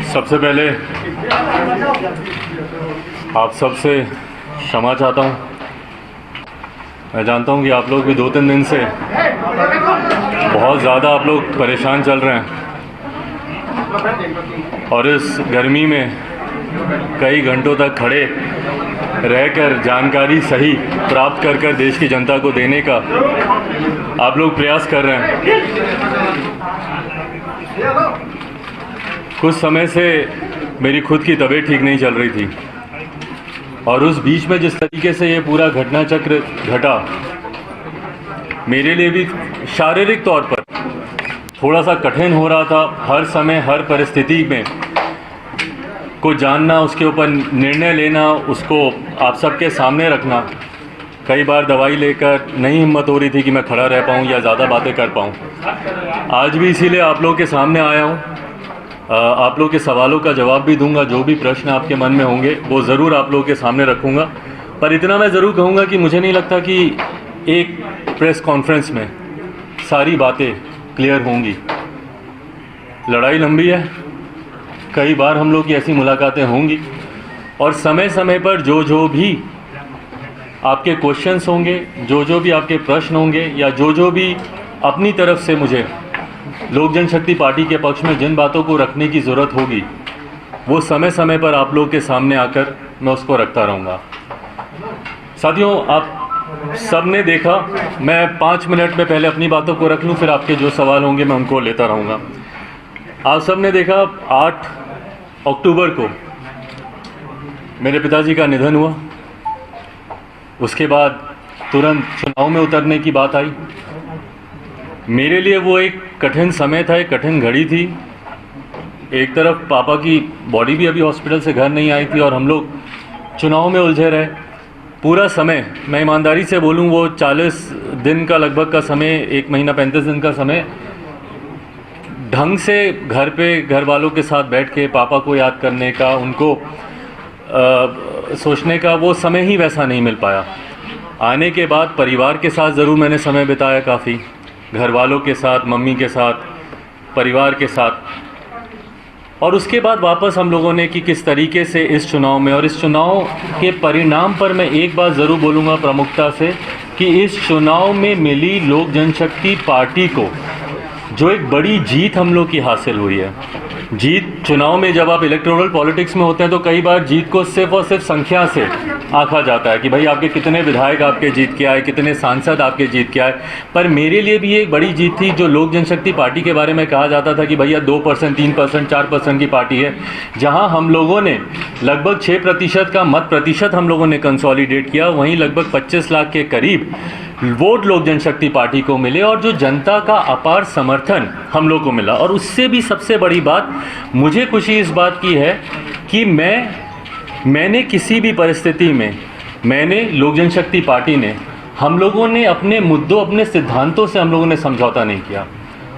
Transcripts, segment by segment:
सबसे पहले आप सबसे क्षमा चाहता हूँ। मैं जानता हूँ कि आप लोग भी 2-3 दिन से बहुत ज़्यादा आप लोग परेशान चल रहे हैं और इस गर्मी में कई घंटों तक खड़े रहकर जानकारी सही प्राप्त कर देश की जनता को देने का आप लोग प्रयास कर रहे हैं। कुछ समय से मेरी खुद की तबीयत ठीक नहीं चल रही थी और उस बीच में जिस तरीके से ये पूरा घटना चक्र घटा, मेरे लिए भी शारीरिक तौर पर थोड़ा सा कठिन हो रहा था। हर समय हर परिस्थिति में को जानना, उसके ऊपर निर्णय लेना, उसको आप सबके सामने रखना। कई बार दवाई लेकर नहीं हिम्मत हो रही थी कि मैं खड़ा रह पाऊँ या ज़्यादा बातें कर पाऊँ। आज भी इसीलिए आप लोगों के सामने आया हूँ। आप लोगों के सवालों का जवाब भी दूंगा। जो भी प्रश्न आपके मन में होंगे वो ज़रूर आप लोगों के सामने रखूँगा। पर इतना मैं ज़रूर कहूँगा कि मुझे नहीं लगता कि एक प्रेस कॉन्फ्रेंस में सारी बातें क्लियर होंगी। लड़ाई लंबी है, कई बार हम लोग की ऐसी मुलाकातें होंगी और समय समय पर जो भी आपके क्वेश्चंस होंगे, जो भी आपके प्रश्न होंगे या जो भी अपनी तरफ से मुझे लोक जनशक्ति पार्टी के पक्ष में जिन बातों को रखने की ज़रूरत होगी, वो समय समय पर आप लोग के सामने आकर मैं उसको रखता रहूँगा। साथियों, आप सब ने देखा, मैं 5 मिनट में पहले अपनी बातों को रख लूँ, फिर आपके जो सवाल होंगे मैं उनको लेता रहूँगा। आप सब ने देखा 8 अक्टूबर को मेरे पिताजी का निधन हुआ। उसके बाद तुरंत चुनाव में उतरने की बात आई। मेरे लिए वो एक कठिन समय था, एक कठिन घड़ी थी। एक तरफ पापा की बॉडी भी अभी हॉस्पिटल से घर नहीं आई थी और हम लोग चुनाव में उलझे रहे पूरा समय। मैं ईमानदारी से बोलूं, वो 40 दिन का लगभग का समय, 1 महीना 35 दिन का समय ढंग से घर पे घर वालों के साथ बैठ के पापा को याद करने का, उनको सोचने का वो समय ही वैसा नहीं मिल पाया। आने के बाद परिवार के साथ ज़रूर मैंने समय बिताया, काफ़ी घर वालों के साथ, मम्मी के साथ, परिवार के साथ। और उसके बाद वापस हम लोगों ने कि किस तरीके से इस चुनाव में, और इस चुनाव के परिणाम पर मैं एक बात ज़रूर बोलूँगा प्रमुखता से कि इस चुनाव में मिली लोक जनशक्ति पार्टी को जो एक बड़ी जीत हम लोग की हासिल हुई है। जीत चुनाव में, जब आप इलेक्टोरल पॉलिटिक्स में होते हैं तो कई बार जीत को सिर्फ और सिर्फ संख्या से आंका जाता है कि भाई आपके कितने विधायक आपके जीत के आए, कितने सांसद आपके जीत के आए। पर मेरे लिए भी एक बड़ी जीत थी जो लोक जनशक्ति पार्टी के बारे में कहा जाता था कि भैया 2%, 3%, 4% की पार्टी है, जहां हम लोगों ने लगभग 6% का मत प्रतिशत हम लोगों ने कंसोलिडेट किया। वहीं लगभग 25 लाख के करीब वोट लोक जनशक्ति पार्टी को मिले और जो जनता का अपार समर्थन हम लोग को मिला। और उससे भी सबसे बड़ी बात मुझे खुशी इस बात की है कि मैंने किसी भी परिस्थिति में, मैंने लोक जनशक्ति पार्टी ने, हम लोगों ने अपने मुद्दों, अपने सिद्धांतों से हम लोगों ने समझौता नहीं किया।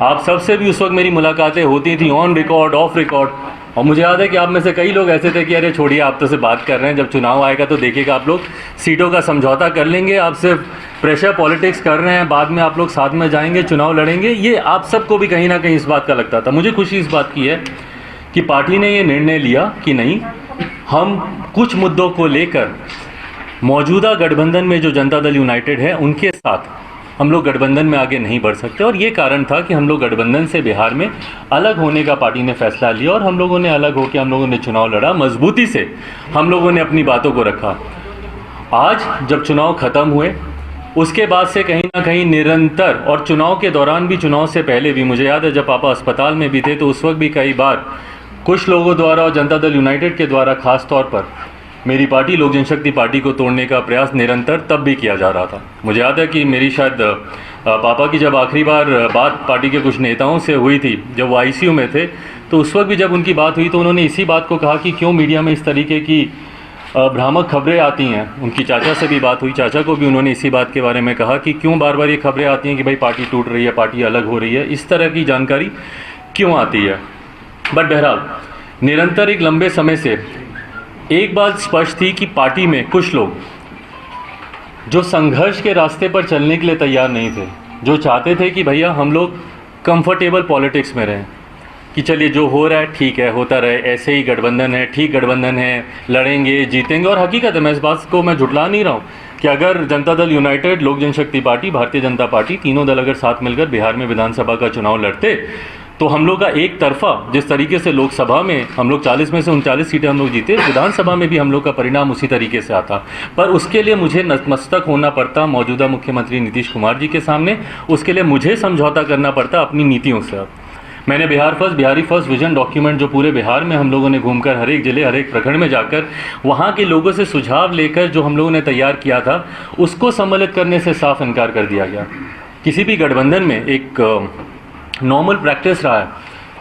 आप सबसे भी उस वक्त मेरी मुलाकातें होती थी ऑन रिकॉर्ड, ऑफ रिकॉर्ड। और मुझे याद है कि आप में से कई लोग ऐसे थे कि अरे छोड़िए, आप तो से बात कर रहे हैं, जब चुनाव आएगा तो देखिएगा आप लोग सीटों का समझौता कर लेंगे, आप सिर्फ प्रेशर पॉलिटिक्स कर रहे हैं, बाद में आप लोग साथ में जाएंगे, चुनाव लड़ेंगे। ये आप सबको भी कहीं ना कहीं इस बात का लगता था। मुझे खुशी इस बात की है कि पार्टी ने ये निर्णय लिया कि नहीं, हम कुछ मुद्दों को लेकर मौजूदा गठबंधन में जो जनता दल यूनाइटेड है उनके साथ हम लोग गठबंधन में आगे नहीं बढ़ सकते। और ये कारण था कि हम लोग गठबंधन से बिहार में अलग होने का पार्टी ने फैसला लिया और हम लोगों ने अलग होकर हम लोगों ने चुनाव लड़ा। मजबूती से हम लोगों ने अपनी बातों को रखा। आज जब चुनाव ख़त्म हुए उसके बाद से कहीं ना कहीं निरंतर, और चुनाव के दौरान भी, चुनाव से पहले भी, मुझे याद है जब पापा अस्पताल में भी थे तो उस वक्त भी कई बार कुछ लोगों द्वारा और जनता दल यूनाइटेड के द्वारा खास तौर पर मेरी पार्टी लोक जनशक्ति पार्टी को तोड़ने का प्रयास निरंतर तब भी किया जा रहा था। मुझे याद है कि मेरी शायद पापा की जब आखिरी बार बात पार्टी के कुछ नेताओं से हुई थी, जब वो आईसीयू में थे, तो उस वक्त भी जब उनकी बात हुई तो उन्होंने इसी बात को कहा कि क्यों मीडिया में इस तरीके की भ्रामक खबरें आती हैं। उनकी चाचा से भी बात हुई, चाचा को भी उन्होंने इसी बात के बारे में कहा कि क्यों बार बार ये खबरें आती हैं कि भाई पार्टी टूट रही है, पार्टी अलग हो रही है, इस तरह की जानकारी क्यों आती है। बट बहरहाल निरंतर एक लंबे समय से एक बात स्पष्ट थी कि पार्टी में कुछ लोग जो संघर्ष के रास्ते पर चलने के लिए तैयार नहीं थे, जो चाहते थे कि भैया हम लोग कंफर्टेबल पॉलिटिक्स में रहें, कि चलिए जो हो रहा है ठीक है, होता रहे, ऐसे ही गठबंधन है, ठीक गठबंधन है, लड़ेंगे जीतेंगे। और हकीकत है, मैं इस बात को मैं झुठला नहीं रहा हूँ कि अगर जनता दल यूनाइटेड, लोक जनशक्ति पार्टी, भारतीय जनता पार्टी, तीनों दल अगर साथ मिलकर बिहार में विधानसभा का चुनाव लड़ते तो हम लोग का एक तरफा, जिस तरीके से लोकसभा में हम लोग 40 में से 39 सीटें हम लोग जीते, विधानसभा में भी हम लोग का परिणाम उसी तरीके से आता। पर उसके लिए मुझे नतमस्तक होना पड़ता मौजूदा मुख्यमंत्री नीतीश कुमार जी के सामने, उसके लिए मुझे समझौता करना पड़ता अपनी नीतियों से। मैंने बिहारी फर्स्ट विजन डॉक्यूमेंट जो पूरे बिहार में हम लोगों ने घूमकर हर एक ज़िले, हर एक प्रखंड में जाकर वहाँ के लोगों से सुझाव लेकर जो हम लोगों ने तैयार किया था, उसको सम्मिलित करने से साफ इनकार कर दिया गया। किसी भी गठबंधन में एक नॉर्मल प्रैक्टिस रहा है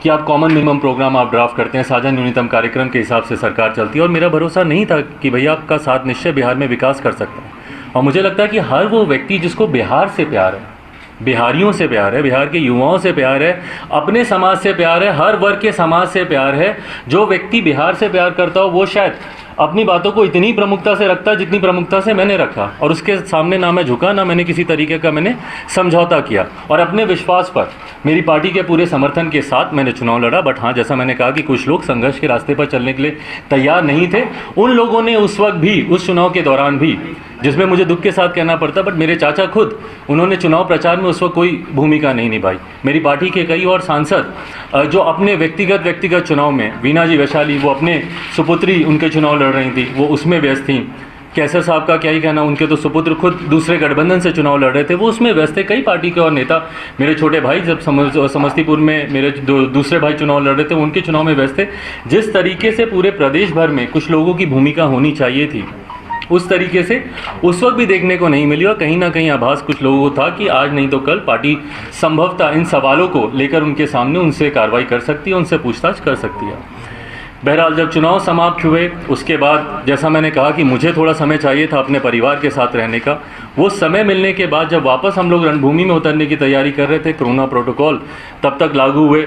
कि आप कॉमन मिनिमम प्रोग्राम आप ड्राफ्ट करते हैं, साझा न्यूनतम कार्यक्रम के हिसाब से सरकार चलती है। और मेरा भरोसा नहीं था कि भैया आपका साथ निश्चय बिहार में विकास कर सकता है। और मुझे लगता है कि हर वो व्यक्ति जिसको बिहार से प्यार है, बिहारियों से प्यार है, बिहार के युवाओं से प्यार है, अपने समाज से प्यार है, हर वर्ग के समाज से प्यार है, जो व्यक्ति बिहार से प्यार करता हो वो शायद अपनी बातों को इतनी प्रमुखता से रखता है जितनी प्रमुखता से मैंने रखा। और उसके सामने ना मैं झुका, ना मैंने किसी तरीके का मैंने समझौता किया। और अपने विश्वास पर, मेरी पार्टी के पूरे समर्थन के साथ मैंने चुनाव लड़ा। बट हाँ, जैसा मैंने कहा कि कुछ लोग संघर्ष के रास्ते पर चलने के लिए तैयार नहीं थे। उन लोगों ने उस वक्त भी, उस चुनाव के दौरान भी, जिसमें मुझे दुख के साथ कहना पड़ता, बट मेरे चाचा खुद, उन्होंने चुनाव प्रचार में उस वक्त कोई भूमिका नहीं निभाई। मेरी पार्टी के कई और सांसद जो अपने व्यक्तिगत चुनाव में, वीना जी वैशाली, वो अपने सुपुत्री उनके चुनाव लड़ रही थी, वो उसमें व्यस्त थी। कैसर साहब का क्या ही कहना, उनके तो सुपुत्र खुद दूसरे गठबंधन से चुनाव लड़ रहे थे, वो उसमें व्यस्त थे। कई पार्टी के और नेता, मेरे छोटे भाई जब समस्तीपुर में मेरे दूसरे भाई चुनाव लड़ रहे थे, उनके चुनाव में व्यस्त थे। जिस तरीके से पूरे प्रदेश भर में कुछ लोगों की भूमिका होनी चाहिए थी, उस तरीके से उस वक्त भी देखने को नहीं मिली। और कहीं ना कहीं आभास कुछ लोगों को था कि आज नहीं तो कल पार्टी संभवतः इन सवालों को लेकर उनके सामने उनसे कार्रवाई कर सकती है, उनसे पूछताछ कर सकती है। बहरहाल जब चुनाव समाप्त हुए उसके बाद, जैसा मैंने कहा कि मुझे थोड़ा समय चाहिए था अपने परिवार के साथ रहने का, वो समय मिलने के बाद जब वापस हम लोग रणभूमि में उतरने की तैयारी कर रहे थे, कोरोना प्रोटोकॉल तब तक लागू हुए,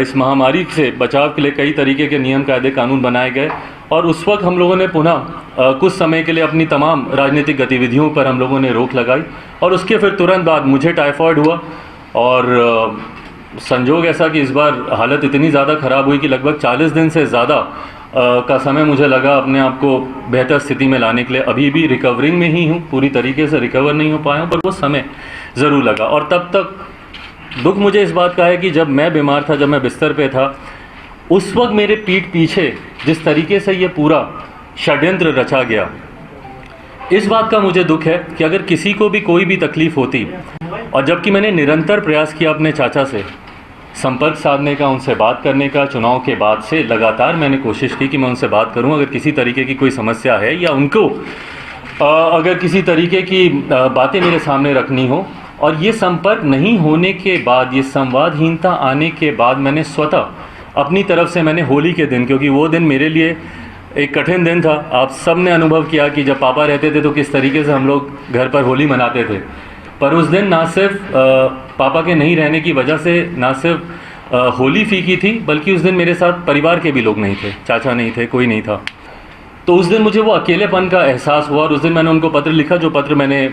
इस महामारी से बचाव के लिए कई तरीके के नियम कायदे कानून बनाए गए। और उस वक्त हम लोगों ने पुनः कुछ समय के लिए अपनी तमाम राजनीतिक गतिविधियों पर हम लोगों ने रोक लगाई। और उसके फिर तुरंत बाद मुझे टाइफाइड हुआ और संजोग ऐसा कि इस बार हालत इतनी ज़्यादा ख़राब हुई कि लगभग 40 दिन से ज़्यादा का समय मुझे लगा अपने आप को बेहतर स्थिति में लाने के लिए। अभी भी रिकवरिंग में ही हूँ, पूरी तरीके से रिकवर नहीं हो पाया हूँ, पर वो समय ज़रूर लगा। और तब तक दुख मुझे इस बात का है कि जब मैं बीमार था, जब मैं बिस्तर पे था, उस वक्त मेरे पीठ पीछे जिस तरीके से ये पूरा षड्यंत्र रचा गया, इस बात का मुझे दुख है कि अगर किसी को भी कोई भी तकलीफ़ होती, और जबकि मैंने निरंतर प्रयास किया अपने चाचा से संपर्क साधने का, उनसे बात करने का, चुनाव के बाद से लगातार मैंने कोशिश की कि मैं उनसे बात करूं अगर किसी तरीके की कोई समस्या है या उनको अगर किसी तरीके की बातें मेरे सामने रखनी हो। और ये संपर्क नहीं होने के बाद, ये संवादहीनता आने के बाद, मैंने स्वतः अपनी तरफ से मैंने होली के दिन, क्योंकि वो दिन मेरे लिए एक कठिन दिन था, आप सब ने अनुभव किया कि जब पापा रहते थे तो किस तरीके से हम लोग घर पर होली मनाते थे। पर उस दिन ना सिर्फ पापा के नहीं रहने की वजह से ना सिर्फ होली फीकी थी, बल्कि उस दिन मेरे साथ परिवार के भी लोग नहीं थे, चाचा नहीं थे, कोई नहीं था। तो उस दिन मुझे वो अकेलेपन का एहसास हुआ। और उस दिन मैंने उनको पत्र लिखा, जो पत्र मैंने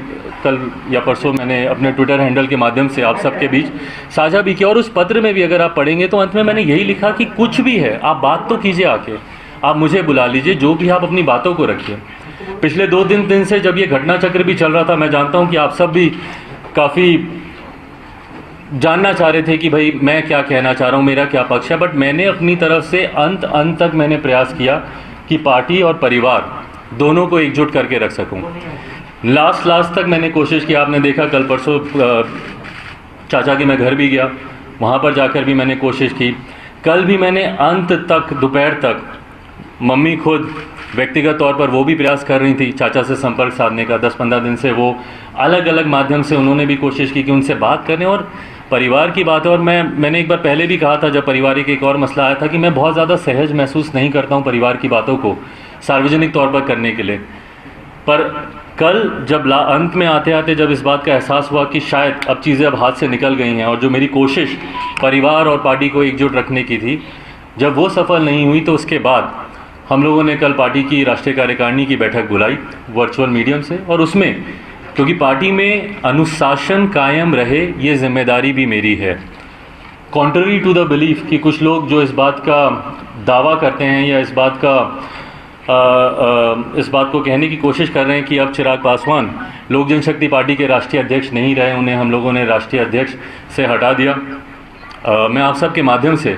कल या परसों मैंने अपने ट्विटर हैंडल के माध्यम से आप सबके बीच साझा भी किया। और उस पत्र में भी अगर आप पढ़ेंगे तो अंत में मैंने यही लिखा कि कुछ भी है आप बात तो कीजिए, आके आप मुझे बुला लीजिए, जो भी आप अपनी बातों को रखिए। पिछले 2 दिन से जब ये घटना चक्र भी चल रहा था, मैं जानता हूँ कि आप सब भी काफ़ी जानना चाह रहे थे कि भाई मैं क्या कहना चाह रहा हूँ, मेरा क्या पक्ष है। बट मैंने अपनी तरफ से अंत तक मैंने प्रयास किया कि पार्टी और परिवार दोनों को एकजुट करके रख सकूं। लास्ट तक मैंने कोशिश की। आपने देखा कल परसों चाचा के मैं घर भी गया, वहाँ पर जाकर भी मैंने कोशिश की। कल भी मैंने अंत तक, दोपहर तक, मम्मी खुद व्यक्तिगत तौर पर वो भी प्रयास कर रही थी चाचा से संपर्क साधने का। 10-15 दिन से वो अलग अलग माध्यम से उन्होंने भी कोशिश की कि उनसे बात करें और परिवार की बात है। और मैंने एक बार पहले भी कहा था जब पारिवारिक एक और मसला आया था कि मैं बहुत ज़्यादा सहज महसूस नहीं करता हूँ परिवार की बातों को सार्वजनिक तौर पर करने के लिए। पर कल जब अंत में आते आते जब इस बात का एहसास हुआ कि शायद अब चीज़ें अब हाथ से निकल गई हैं और जो मेरी कोशिश परिवार और पार्टी को एकजुट रखने की थी, जब वो सफल नहीं हुई, तो उसके बाद हम लोगों ने कल पार्टी की राष्ट्रीय कार्यकारिणी की बैठक बुलाई वर्चुअल मीडियम से। और उसमें क्योंकि पार्टी में अनुशासन कायम रहे, ये जिम्मेदारी भी मेरी है। कॉन्ट्ररी टू द बिलीफ कि कुछ लोग जो इस बात का दावा करते हैं या इस बात को कहने की कोशिश कर रहे हैं कि अब चिराग पासवान लोक जनशक्ति पार्टी के राष्ट्रीय अध्यक्ष नहीं रहे, उन्हें हम लोगों ने राष्ट्रीय अध्यक्ष से हटा दिया। मैं आप सबके माध्यम से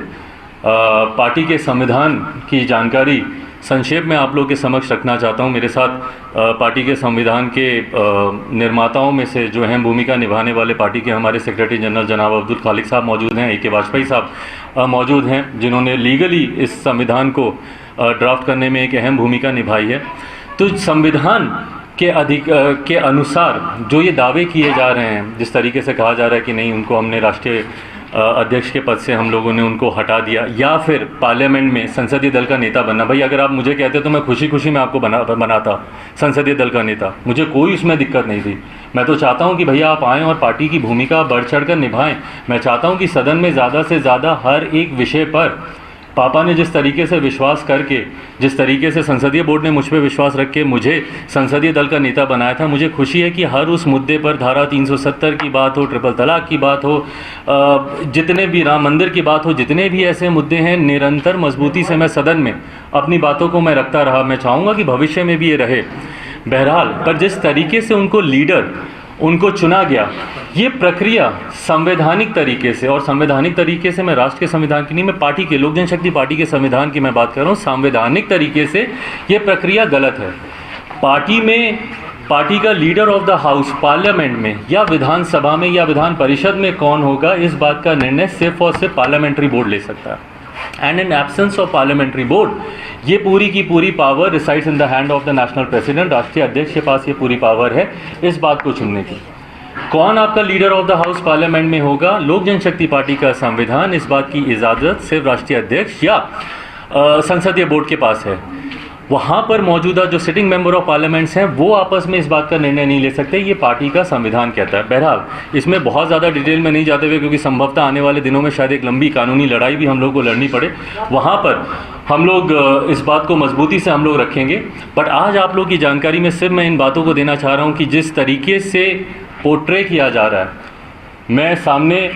पार्टी के संविधान की जानकारी संक्षेप में आप लोग के समक्ष रखना चाहता हूं। मेरे साथ पार्टी के संविधान के निर्माताओं में से जो अहम भूमिका निभाने वाले पार्टी के हमारे सेक्रेटरी जनरल जनाब अब्दुल खालिक साहब मौजूद हैं, ए.के. वाजपेयी साहब मौजूद हैं, जिन्होंने लीगली इस संविधान को ड्राफ्ट करने में एक अहम भूमिका निभाई है। तो संविधान के अनुसार जो ये दावे किए जा रहे हैं, जिस तरीके से कहा जा रहा है कि नहीं उनको हमने राष्ट्रीय अध्यक्ष के पद से हम लोगों ने उनको हटा दिया, या फिर पार्लियामेंट में संसदीय दल का नेता बनना। भाई अगर आप मुझे कहते तो मैं खुशी खुशी में आपको बनाता संसदीय दल का नेता, मुझे कोई उसमें दिक्कत नहीं थी। मैं तो चाहता हूं कि भैया आप आएँ और पार्टी की भूमिका बढ़ चढ़ कर निभाएं। मैं चाहता हूं कि सदन में ज़्यादा से ज़्यादा हर एक विषय पर पापा ने जिस तरीके से विश्वास करके, जिस तरीके से संसदीय बोर्ड ने मुझ पर विश्वास रख के मुझे संसदीय दल का नेता बनाया था, मुझे खुशी है कि हर उस मुद्दे पर धारा 370 की बात हो, ट्रिपल तलाक की बात हो, जितने भी राम मंदिर की बात हो, जितने भी ऐसे मुद्दे हैं, निरंतर मजबूती से मैं सदन में अपनी बातों को मैं रखता रहा। मैं चाहूँगा कि भविष्य में भी ये रहे। बहरहाल, पर जिस तरीके से उनको चुना गया, ये प्रक्रिया संवैधानिक तरीके से, और संवैधानिक तरीके से मैं राष्ट्र के संविधान की नहीं, मैं पार्टी के, लोक जनशक्ति पार्टी के संविधान की मैं बात कर रहा हूँ। संवैधानिक तरीके से ये प्रक्रिया गलत है। पार्टी का leader of the house parliament में या विधानसभा में या विधान परिषद में कौन होगा, इस बात का निर्णय सिर्फ और सिर्फ पार्लियामेंट्री बोर्ड ले सकता है। And in absence of parliamentary board, ये पूरी की पूरी power resides in the hand of the national president. राष्ट्रीय अध्यक्ष के पास ये पूरी पावर है इस बात को चुनने की। कौन आपका leader of the house parliament में होगा, लोक जनशक्ति पार्टी का संविधान इस बात की इजाज़त सिर्फ राष्ट्रीय अध्यक्ष या संसदीय बोर्ड के पास है। वहाँ पर मौजूदा जो सिटिंग मेंबर ऑफ पार्लियामेंट्स हैं वो आपस में इस बात का निर्णय नहीं ले सकते, ये पार्टी का संविधान कहता है। बहरहाल, इसमें बहुत ज़्यादा डिटेल में नहीं जाते हुए, क्योंकि संभवतः आने वाले दिनों में शायद एक लंबी कानूनी लड़ाई भी हम लोग को लड़नी पड़े, वहाँ पर हम लोग इस बात को मजबूती से हम लोग रखेंगे। बट आज आप लोग की जानकारी में सिर्फ मैं इन बातों को देना चाह रहा हूँ कि जिस तरीके से पोर्ट्रे किया जा रहा है, मैं सामने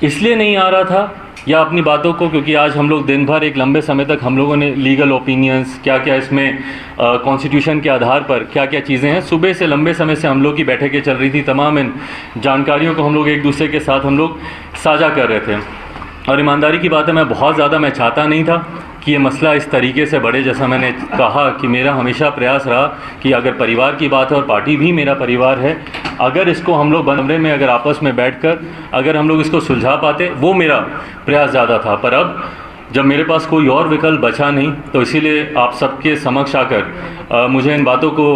इसलिए नहीं आ रहा था या अपनी बातों को, क्योंकि आज हम लोग दिन भर एक लंबे समय तक हम लोगों ने लीगल ओपिनियंस, क्या क्या इसमें कॉन्स्टिट्यूशन के आधार पर क्या क्या चीज़ें हैं, सुबह से लंबे समय से हम लोग की बैठकें चल रही थी, तमाम इन जानकारियों को हम लोग एक दूसरे के साथ हम लोग साझा कर रहे थे। और ईमानदारी की बात है, मैं चाहता नहीं था कि ये मसला इस तरीके से बढ़े। जैसा मैंने कहा कि मेरा हमेशा प्रयास रहा कि अगर परिवार की बात है और पार्टी भी मेरा परिवार है, अगर इसको हम लोग कमरे में अगर आपस में बैठकर अगर हम लोग इसको सुलझा पाते, वो मेरा प्रयास ज़्यादा था। पर अब जब मेरे पास कोई और विकल्प बचा नहीं, तो इसीलिए आप सबके समक्ष आकर मुझे इन बातों को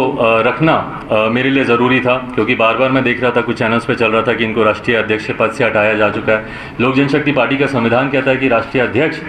रखना मेरे लिए ज़रूरी था, क्योंकि बार बार मैं देख रहा था कुछ चैनल्स पे चल रहा था कि इनको राष्ट्रीय अध्यक्ष के पद से हटाया जा चुका है। लोक जनशक्ति पार्टी का संविधान कहता है कि राष्ट्रीय अध्यक्ष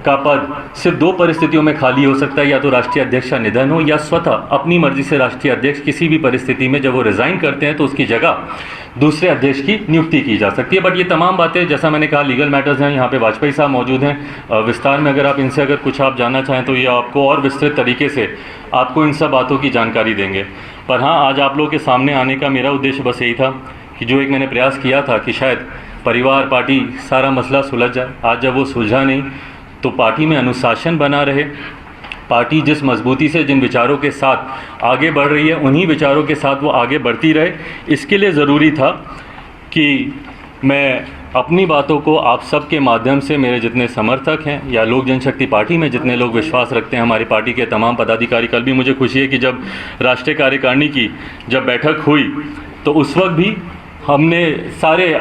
का पद सिर्फ दो परिस्थितियों में खाली हो सकता है, या तो राष्ट्रीय अध्यक्ष का निधन हो या स्वतः अपनी मर्जी से राष्ट्रीय अध्यक्ष किसी भी परिस्थिति में जब वो रिज़ाइन करते हैं तो उसकी जगह दूसरे अध्यक्ष की नियुक्ति की जा सकती है। बट ये तमाम बातें, जैसा मैंने कहा, लीगल मैटर्स हैं। यहाँ पे वाजपेयी साहब मौजूद हैं, विस्तार में अगर आप इनसे अगर कुछ आप जानना चाहें तो ये आपको और विस्तृत तरीके से आपको इन सब बातों की जानकारी देंगे। पर हाँ, आज आप लोगों के सामने आने का मेरा उद्देश्य बस यही था कि जो एक मैंने प्रयास किया था कि शायद परिवार, पार्टी, सारा मसला सुलझ जाए। आज जब वो सुलझा नहीं, तो पार्टी में अनुशासन बना रहे, पार्टी जिस मजबूती से जिन विचारों के साथ आगे बढ़ रही है उन्हीं विचारों के साथ वो आगे बढ़ती रहे। इसके लिए ज़रूरी था कि मैं अपनी बातों को आप सब के माध्यम से, मेरे जितने समर्थक हैं या लोक जनशक्ति पार्टी में जितने लोग विश्वास रखते हैं, हमारी पार्टी के तमाम पदाधिकारी, कल भी मुझे खुशी है कि जब राष्ट्रीय कार्यकारिणी की जब बैठक हुई तो उस वक्त भी हमने सारे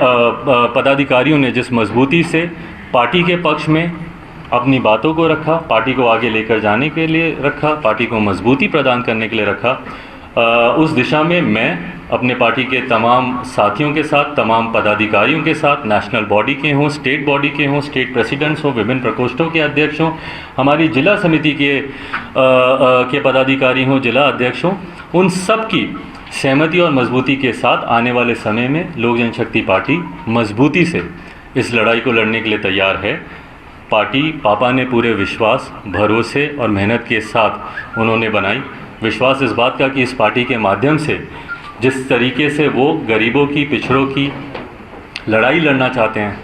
पदाधिकारियों ने जिस मजबूती से पार्टी के पक्ष में अपनी बातों को रखा, पार्टी को आगे लेकर जाने के लिए रखा, पार्टी को मजबूती प्रदान करने के लिए रखा, उस दिशा में मैं अपने पार्टी के तमाम साथियों के साथ, तमाम पदाधिकारियों के साथ, नेशनल बॉडी के हों, स्टेट बॉडी के हों, स्टेट प्रेसिडेंट्स हों, विभिन्न प्रकोष्ठों के अध्यक्ष हों, हमारी जिला समिति के पदाधिकारी हों, जिला अध्यक्ष हों, उन सब की सहमति और मजबूती के साथ आने वाले समय में लोक जनशक्ति पार्टी मजबूती से इस लड़ाई को लड़ने के लिए तैयार है। पार्टी पापा ने पूरे विश्वास, भरोसे और मेहनत के साथ उन्होंने बनाई। विश्वास इस बात का कि इस पार्टी के माध्यम से जिस तरीके से वो गरीबों की, पिछड़ों की लड़ाई लड़ना चाहते हैं,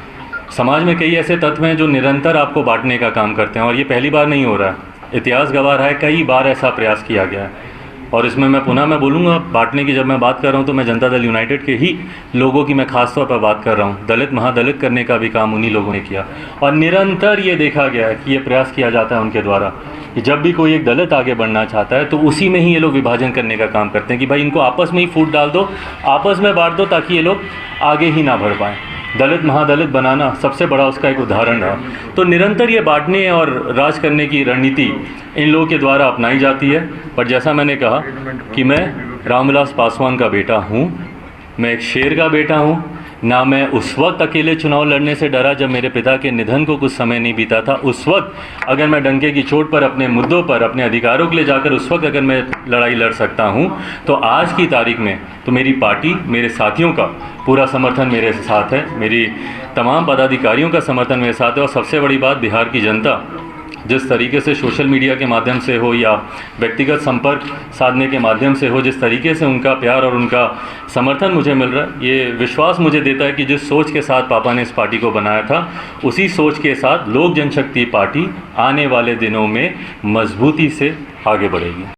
समाज में कई ऐसे तत्व हैं जो निरंतर आपको बांटने का काम करते हैं, और ये पहली बार नहीं हो रहा है। इतिहास गवाह रहा है, कई बार ऐसा प्रयास किया गया है। और इसमें मैं बोलूँगा, बांटने की जब मैं बात कर रहा हूँ तो मैं जनता दल यूनाइटेड के ही लोगों की मैं खास तौर पर बात कर रहा हूँ। दलित महादलित करने का भी काम उन्हीं लोगों ने किया, और निरंतर ये देखा गया है कि ये प्रयास किया जाता है उनके द्वारा कि जब भी कोई एक दलित आगे बढ़ना चाहता है तो उसी में ही ये लोग विभाजन करने का काम करते हैं कि भाई इनको आपस में ही फूट डाल दो, आपस में बांट दो, ताकि ये लोग आगे ही ना बढ़ पाएँ। दलित महादलित बनाना सबसे बड़ा उसका एक उदाहरण रहा। तो निरंतर ये बांटने और राज करने की रणनीति इन लोगों के द्वारा अपनाई जाती है। पर जैसा मैंने कहा कि मैं रामविलास पासवान का बेटा हूँ, मैं एक शेर का बेटा हूँ। ना मैं उस वक्त अकेले चुनाव लड़ने से डरा जब मेरे पिता के निधन को कुछ समय नहीं बीता था। उस वक्त अगर मैं डंके की चोट पर अपने मुद्दों पर, अपने अधिकारों के लिए जाकर उस वक्त अगर मैं लड़ाई लड़ सकता हूं, तो आज की तारीख में तो मेरी पार्टी, मेरे साथियों का पूरा समर्थन मेरे साथ है, मेरी तमाम पदाधिकारियों का समर्थन मेरे साथ है। और सबसे बड़ी बात, बिहार की जनता जिस तरीके से सोशल मीडिया के माध्यम से हो या व्यक्तिगत संपर्क साधने के माध्यम से हो, जिस तरीके से उनका प्यार और उनका समर्थन मुझे मिल रहा है, ये विश्वास मुझे देता है कि जिस सोच के साथ पापा ने इस पार्टी को बनाया था, उसी सोच के साथ लोक जनशक्ति पार्टी आने वाले दिनों में मजबूती से आगे बढ़ेगी।